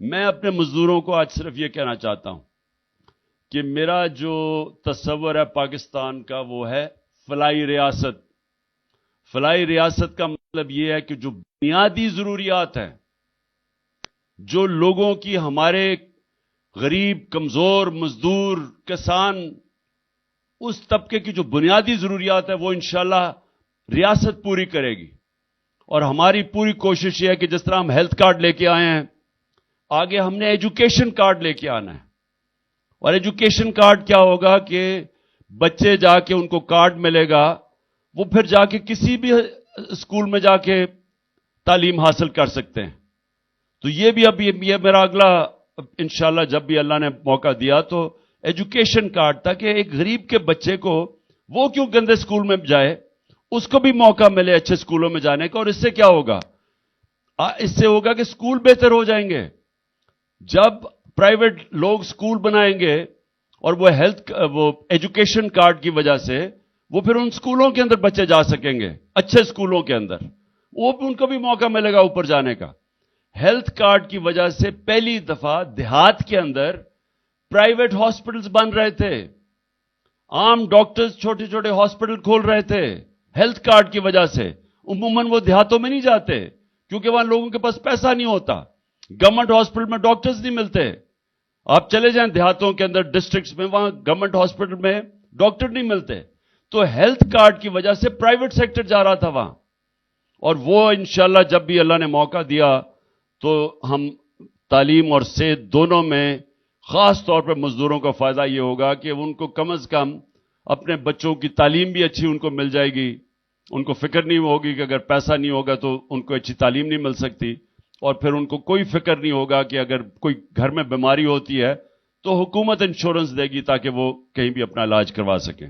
میں اپنے مزدوروں کو آج صرف یہ کہنا چاہتا ہوں کہ میرا جو تصور ہے پاکستان کا وہ ہے فلاحی ریاست. فلاحی ریاست کا مطلب یہ ہے کہ جو بنیادی ضروریات ہیں، جو لوگوں کی، ہمارے غریب، کمزور، مزدور، کسان، اس طبقے کی جو بنیادی ضروریات ہے وہ انشاءاللہ ریاست پوری کرے گی. اور ہماری پوری کوشش یہ ہے کہ جس طرح ہم ہیلتھ کارڈ لے کے آئے ہیں، آگے ہم نے ایجوکیشن کارڈ لے کے آنا ہے. اور ایجوکیشن کارڈ کیا ہوگا کہ بچے جا کے ان کو کارڈ ملے گا، وہ پھر جا کے کسی بھی اسکول میں جا کے تعلیم حاصل کر سکتے ہیں. تو یہ بھی اب یہ میرا اگلا انشاءاللہ جب بھی اللہ نے موقع دیا تو ایجوکیشن کارڈ، تاکہ ایک غریب کے بچے کو، وہ کیوں گندے اسکول میں جائے، اس کو بھی موقع ملے اچھے اسکولوں میں جانے کا. اور اس سے کیا ہوگا؟ اس سے ہوگا کہ اسکول بہتر ہو جائیں گے. جب پرائیویٹ لوگ اسکول بنائیں گے اور وہ ایجوکیشن کارڈ کی وجہ سے وہ پھر ان اسکولوں کے اندر بچے جا سکیں گے، اچھے اسکولوں کے اندر، وہ ان کو بھی موقع ملے گا اوپر جانے کا. ہیلتھ کارڈ کی وجہ سے پہلی دفعہ دیہات کے اندر پرائیویٹ ہاسپٹلز بن رہے تھے، عام ڈاکٹرز چھوٹے چھوٹے ہاسپٹل کھول رہے تھے ہیلتھ کارڈ کی وجہ سے. عموماً وہ دیہاتوں میں نہیں جاتے کیونکہ وہاں لوگوں کے پاس پیسہ نہیں ہوتا، گورنمنٹ ہاسپٹل میں ڈاکٹرز نہیں ملتے. آپ چلے جائیں دیہاتوں کے اندر، ڈسٹرکٹس میں، وہاں گورنمنٹ ہاسپٹل میں ڈاکٹر نہیں ملتے. تو ہیلتھ کارڈ کی وجہ سے پرائیویٹ سیکٹر جا رہا تھا وہاں. اور وہ انشاءاللہ جب بھی اللہ نے موقع دیا تو ہم تعلیم اور صحت دونوں میں، خاص طور پر مزدوروں کا فائدہ یہ ہوگا کہ ان کو کم از کم اپنے بچوں کی تعلیم بھی اچھی ان کو مل جائے گی. ان کو فکر نہیں ہوگی کہ اگر پیسہ نہیں ہوگا تو ان کو اچھی تعلیم نہیں مل سکتی. اور پھر ان کو کوئی فکر نہیں ہوگا کہ اگر کوئی گھر میں بیماری ہوتی ہے تو حکومت انشورنس دے گی تاکہ وہ کہیں بھی اپنا علاج کروا سکیں.